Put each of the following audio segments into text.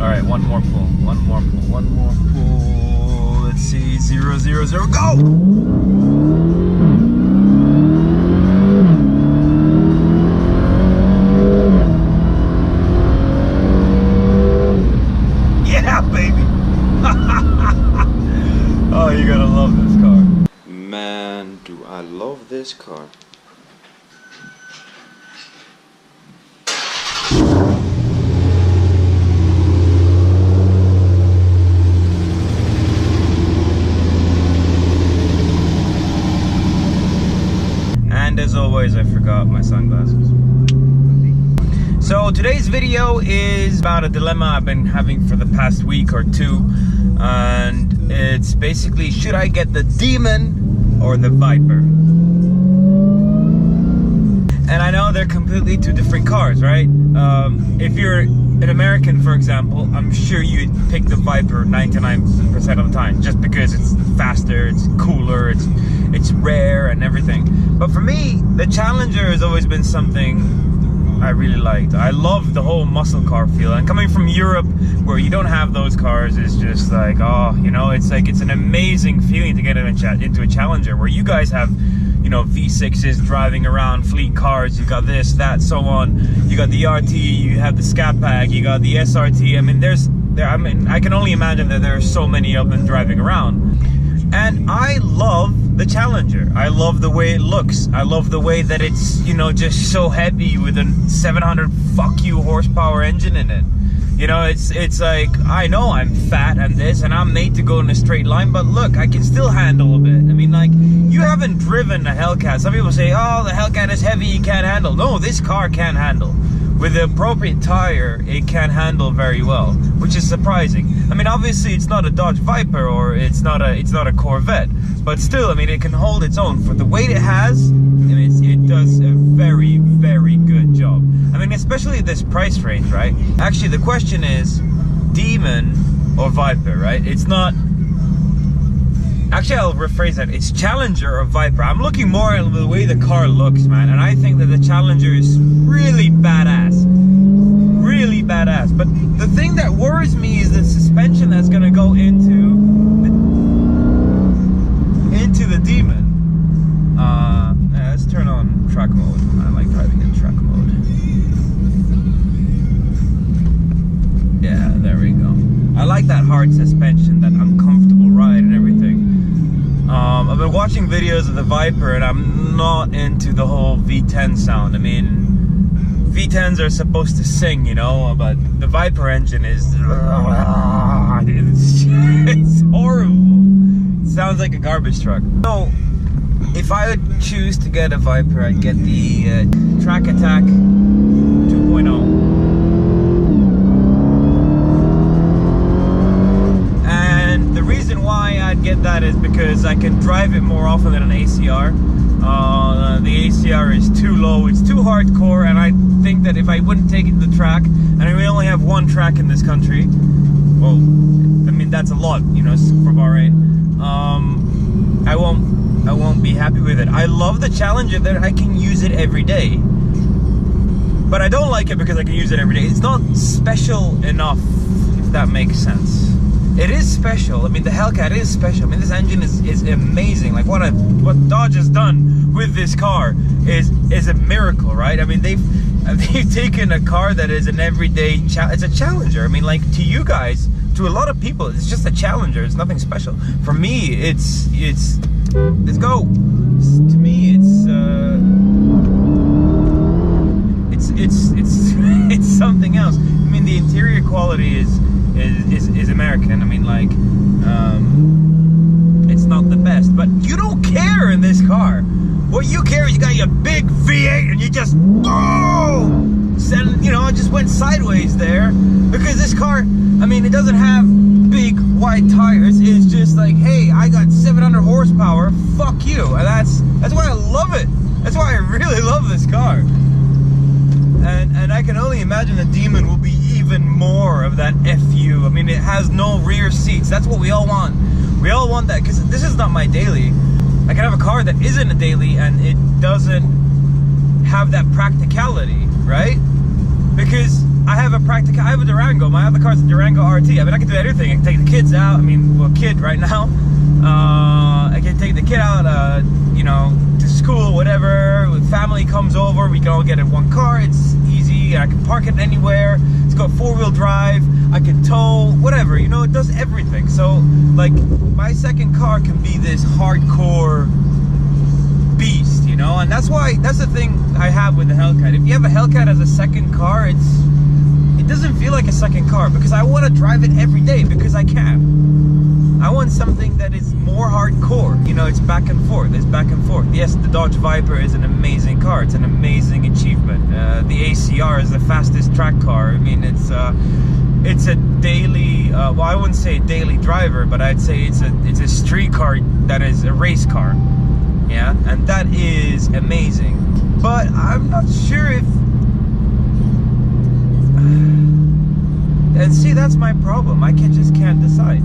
Alright, one more pull. One more pull. One more pull. Let's see. 0, 0, 0. Go! Yeah, baby! Oh, you're gonna love this car. Man, do I love this car. And as always, I forgot my sunglasses. So today's video is about a dilemma I've been having for the past week or two. And it's basically, should I get the Demon or the Viper? And I know they're completely two different cars, right? If you're an American, for example, I'm sure you'd pick the Viper 99% of the time, just because it's faster, it's cooler, it's rare and everything. But for me, the Challenger has always been something I really liked. I love the whole muscle car feel, and coming from Europe where you don't have those cars is just like, oh, you know, it's like, it's an amazing feeling to get into a Challenger where you guys have, you know, V6s driving around, fleet cars, you got this, that, so on. You got the RT, you have the Scat Pack, you got the SRT. I mean, I can only imagine that there are so many of them driving around. And I love the Challenger. I love the way it looks. I love the way that it's, you know, just so heavy with a 700 fuck you horsepower engine in it. You know, it's like, I know I'm fat and this, and I'm made to go in a straight line, but look, I can still handle a bit. I mean, like, you haven't driven a Hellcat. Some people say, oh, the Hellcat is heavy, you can't handle. No, this car can handle. With the appropriate tire, it can handle very well, which is surprising. I mean, obviously it's not a Dodge Viper or it's not a Corvette, but still, I mean, it can hold its own. For the weight it has, I mean, it does a very, very good job. I mean, especially this price range, right? Actually, the question is Demon or Viper, right? It's not... Actually, I'll rephrase that. It's Challenger or Viper. I'm looking more at the way the car looks, man. And I think that the Challenger is really badass. Really badass. But the thing that worries me is the suspension that's going to go into the Demon. Let's turn on track mode. I like driving in track mode. Yeah, there we go. I like that hard suspension, that uncomfortable ride and everything. I've been watching videos of the Viper and I'm not into the whole V10 sound. I mean, V10s are supposed to sing, you know, but the Viper engine is... it's horrible. It sounds like a garbage truck. So, if I would choose to get a Viper, I'd get the Track Attack 2.0. And the reason why I'd get that is because I can drive it more often than an ACR. The ACR is too low, it's too hardcore, and I think that if I wouldn't take it to the track, and we only have one track in this country, well, I mean, that's a lot, you know, for Bahrain, I won't be happy with it. I love the Challenger that I can use it every day, but I don't like it because I can use it every day. It's not special enough, if that makes sense. It is special. I mean, the Hellcat is special. I mean, this engine is amazing. Like, what Dodge has done with this car is a miracle, right? I mean, they've taken a car that is an everyday it's a Challenger. I mean, like, to you guys, to a lot of people, it's just a Challenger. It's nothing special. For me, it's let's go. To me, it's something else. I mean, the interior quality is American. I mean, like, it's not the best, but you don't care in this car. What you care is you got your big V8 and you just you know, I just went sideways there because this car, I mean, it doesn't have big wide tires. It's just like, hey, I got 700 horsepower, fuck you. And that's why I love it. That's why I really love this car. And I can only imagine the Demon will be even more of that FU. I mean, it has no rear seats. That's what we all want. We all want that, because this is not my daily. I can have a car that isn't a daily and it doesn't have that practicality, right? Because I have a Durango. My other car's a Durango RT. I mean, I can do everything. I can take the kids out. I mean, well, kid right now. I can take the kid out, you know, to school, whatever. When family comes over, we can all get in one car. It's easy. I can park it anywhere. It's got 4-wheel drive. I can tow, whatever. You know, it does everything. So, like, my second car can be this hardcore beast, you know? And that's the thing I have with the Hellcat. If you have a Hellcat as a second car, it doesn't feel like a second car, because I want to drive it every day, because I can. I want something that is more hardcore. You know, it's back and forth. It's back and forth. Yes, the Dodge Viper is an amazing car. It's an amazing achievement. The ACR is the fastest track car. I mean, it's a daily, well, I wouldn't say a daily driver, but I'd say it's a street car that is a race car. Yeah, and that is amazing. But I'm not sure if... And see, that's my problem. I just can't decide.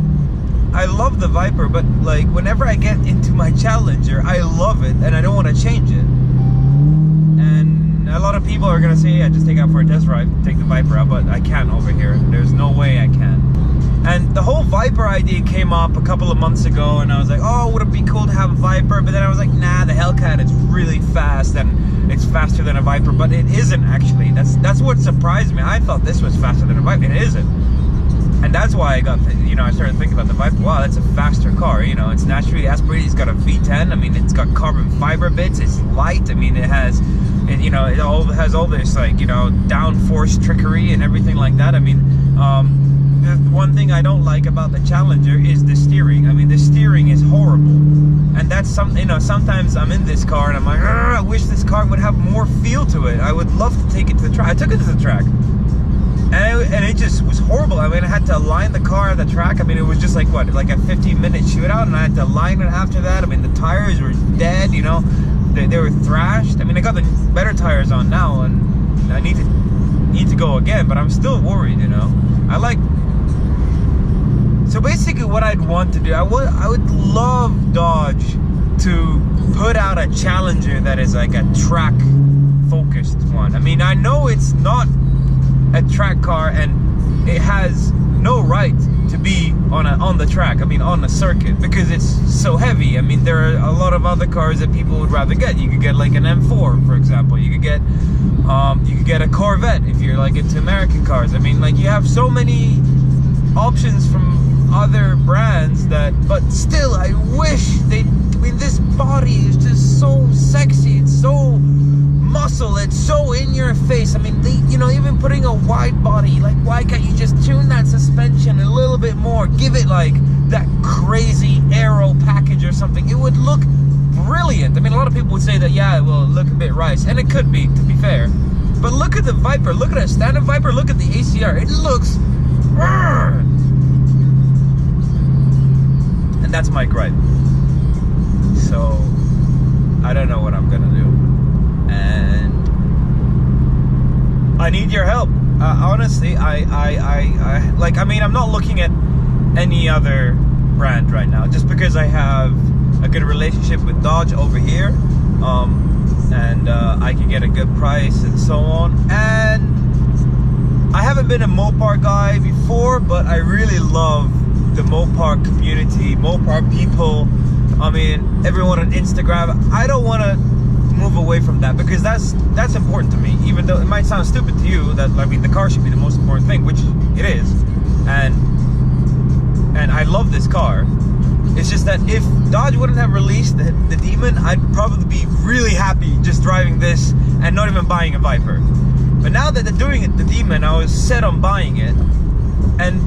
I love the Viper, but like whenever I get into my Challenger, I love it and I don't want to change it. And a lot of people are gonna say, yeah, just take it out for a test drive, take the Viper out, but I can't over here. There's no way I can. And the whole Viper idea came up a couple of months ago, and I was like, oh, would it be cool to have a Viper? But then I was like, nah, the Hellcat is really fast and it's faster than a Viper, but it isn't actually. That's what surprised me. I thought this was faster than a Viper. It isn't. And that's why I got, you know, I started thinking about the Viper. Wow, that's a faster car. You know, it's naturally aspirated. It's got a V10. I mean, it's got carbon fiber bits. It's light. I mean, it has, you know, it all has all this, like, you know, downforce trickery and everything like that. I mean, the one thing I don't like about the Challenger is the steering. I mean, the steering is horrible. And that's something, you know, sometimes I'm in this car and I'm like, I wish this car would have more feel to it. I would love to take it to the track. I took it to the track. And it just was horrible. I mean, I had to align the car at the track. I mean, it was just like, what, like a 15-minute shootout, and I had to align it after that. I mean, the tires were dead, you know. They were thrashed. I mean, I got the better tires on now, and I need to go again, but I'm still worried, you know. So basically what I'd want to do, I would love Dodge to put out a Challenger that is like a track-focused one. I mean, I know it's not a track car and it has no right to be on the track, I mean on the circuit, because it's so heavy. I mean, there are a lot of other cars that people would rather get. You could get like an M4, for example. You could get a Corvette if you're like into American cars. I mean, like, you have so many options from other brands but still, I wish I mean, this body is just so sexy. It's so muscle, it's so in your face. I mean, you know, even putting a wide body, like, why can't you just tune that suspension a little bit more, give it like that crazy aero package or something? It would look brilliant. I mean, a lot of people would say that, yeah, it will look a bit rice, and it could be, to be fair, but look at the Viper, look at a standard Viper, look at the ACR, it looks, and that's my gripe. So I don't know what I'm gonna do, and I need your help. Honestly, I mean, I'm not looking at any other brand right now, just because I have a good relationship with Dodge over here, and I can get a good price and so on. And I haven't been a Mopar guy before, but I really love the Mopar community, Mopar people. I mean, everyone on Instagram. I don't want to move away from that, because that's important to me, even though it might sound stupid to you that, I mean, the car should be the most important thing, which it is, and I love this car. It's just that if Dodge wouldn't have released the Demon, I'd probably be really happy just driving this and not even buying a Viper. But now that they're doing it, the Demon, I was set on buying it. And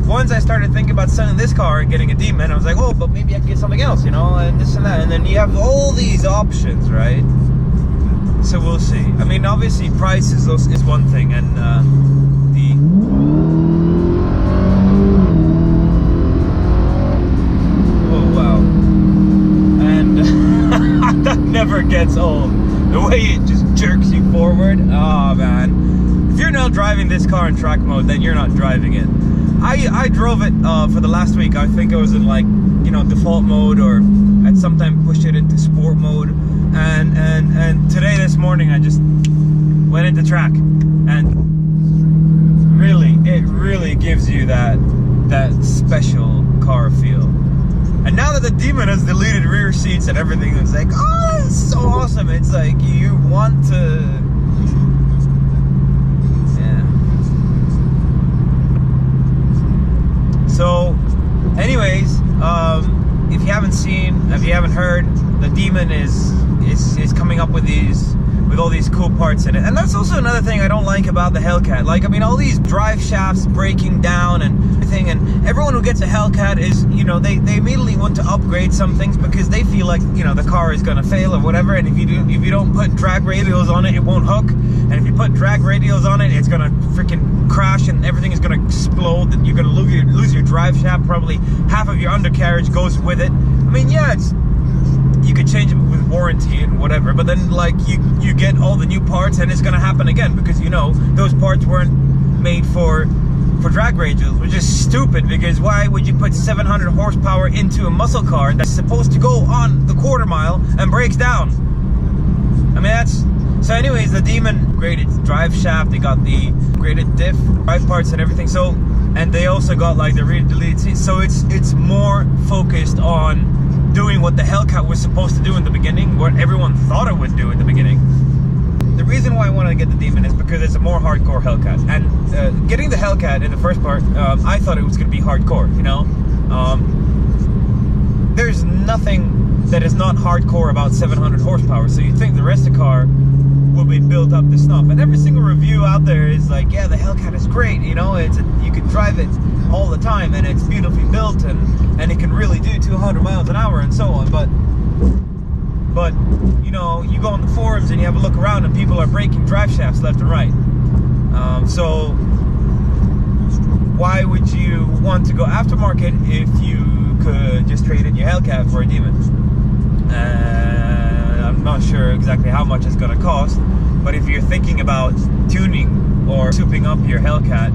once I started thinking about selling this car and getting a Demon, I was like, oh, but maybe I can get something else, you know, and this and that. And then you have all these options, right? So we'll see. I mean, obviously price is one thing, and oh wow, and that never gets old. The way it just jerks you forward. Oh man, if you're not driving this car in track mode, then you're not driving it. I drove it for the last week. I think I was in, like, you know, default mode, or I'd sometimes push it into sport mode. And today, this morning, I just went into track, and it really gives you that special car feel. And now that the Demon has deleted rear seats and everything, it's like, oh, this is so awesome. It's like you want to, yeah. So, anyways, if you haven't heard, the Demon is coming up with all these cool parts in it. And that's also another thing I don't like about the Hellcat. Like, I mean, all these drive shafts breaking down and everything, and everyone who gets a Hellcat is, you know, they immediately want to upgrade some things because they feel like, you know, the car is gonna fail or whatever, and if you don't put drag radials on it, it won't hook, and if you put drag radials on it, it's gonna freaking crash and everything is gonna explode, and you're gonna lose your drive shaft, probably half of your undercarriage goes with it. I mean, yeah, you could change it with warranty and whatever, but then like you get all the new parts and it's gonna happen again because, you know, those parts weren't made for drag radials, which is stupid, because why would you put 700 horsepower into a muscle car that's supposed to go on the quarter mile and breaks down? I mean, that's... So anyways, the Demon graded drive shaft, they got the graded diff, drive parts and everything, so, and they also got like the rear deleted seats, so it's more focused on doing what the Hellcat was supposed to do in the beginning, what everyone thought it would do in the beginning. The reason why I wanted to get the Demon is because it's a more hardcore Hellcat, and getting the Hellcat in the first part, I thought it was going to be hardcore, you know? There's nothing that is not hardcore about 700 horsepower, so you think the rest of the car will be built up to snuff, and every single review out there is like, yeah, the Hellcat is great, you know, you can drive it all the time, and it's beautifully built, and it can really do 200 miles an hour and so on, but you know, you go on the forums and you have a look around and people are breaking drive shafts left and right. So why would you want to go aftermarket if you could just trade in your Hellcat for a Demon? I'm not sure exactly how much it's going to cost, but if you're thinking about tuning or souping up your Hellcat,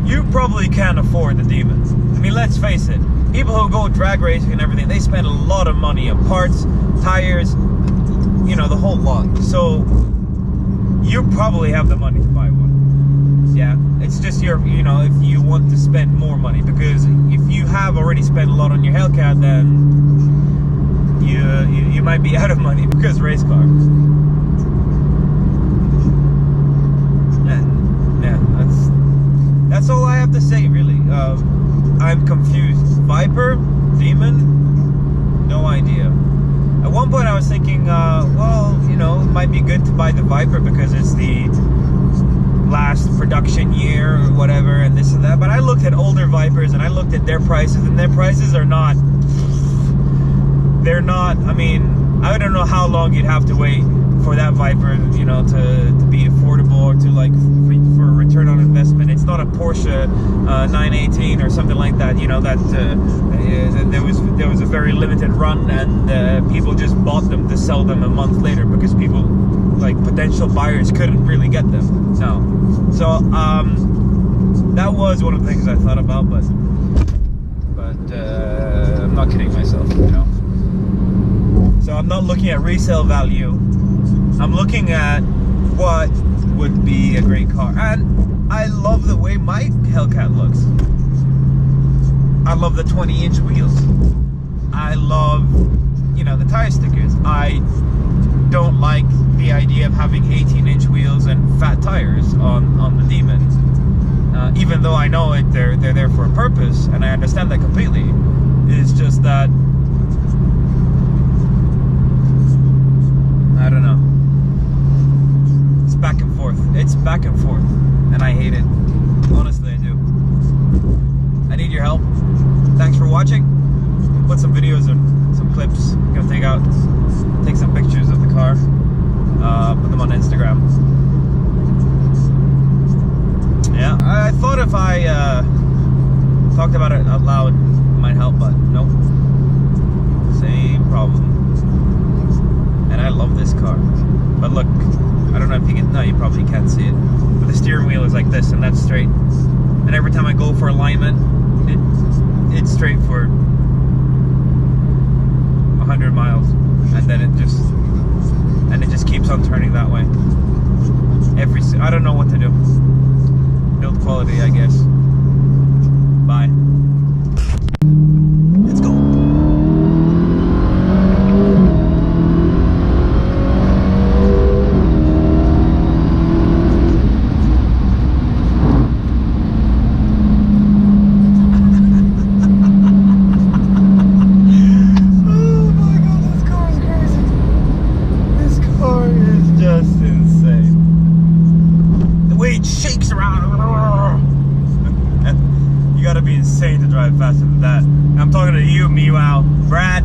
you probably can't afford the Demon. I mean, let's face it, people who go drag racing and everything, they spend a lot of money on parts, tires, you know, the whole lot. So you probably have the money to buy one. Yeah, it's just your, you know, if you want to spend more money, because if you have already spent a lot on your Hellcat, then you might be out of money because race car. And yeah, that's all I have to say, really. I'm confused. Viper, Demon, no idea. At one point I was thinking, well, you know, it might be good to buy the Viper because it's the last production year or whatever and this and that, but I looked at older Vipers and I looked at their prices, and their prices are not, they're not, I mean, I don't know how long you'd have to wait for that Viper, you know, to be affordable, or to like for a return on investment. It's not a Porsche 918 or something like that, you know, that there was a very limited run, and people just bought them to sell them a month later because people, like potential buyers, couldn't really get them. No. So that was one of the things I thought about, but I'm not kidding myself, you know. So I'm not looking at resale value. I'm looking at what would be a great car. And I love the way my Hellcat looks. I love the 20-inch wheels. I love, you know, the tire stickers. I don't like the idea of having 18-inch wheels and fat tires on the Demon. Even though I know they're there for a purpose, and I understand that completely. It's just that, I don't know. It's back and forth. It's back and forth, and I hate it. Honestly, I do. I need your help. Thanks for watching. Put some videos and some clips. I'm gonna take some pictures of the car. Put them on Instagram. Yeah, I thought if I talked about it out loud, it might help, but nope. Same problem. And I love this car. But look, I don't know if you can, no, you probably can't see it, but the steering wheel is like this, and that's straight. And every time I go for alignment, it's straight for 100 miles, and then it just keeps on turning that way. I don't know what to do. Build quality, I guess. Bye. Let's go. Just insane. The way it shakes around. You gotta be insane to drive faster than that. I'm talking to you, meanwhile, Brad.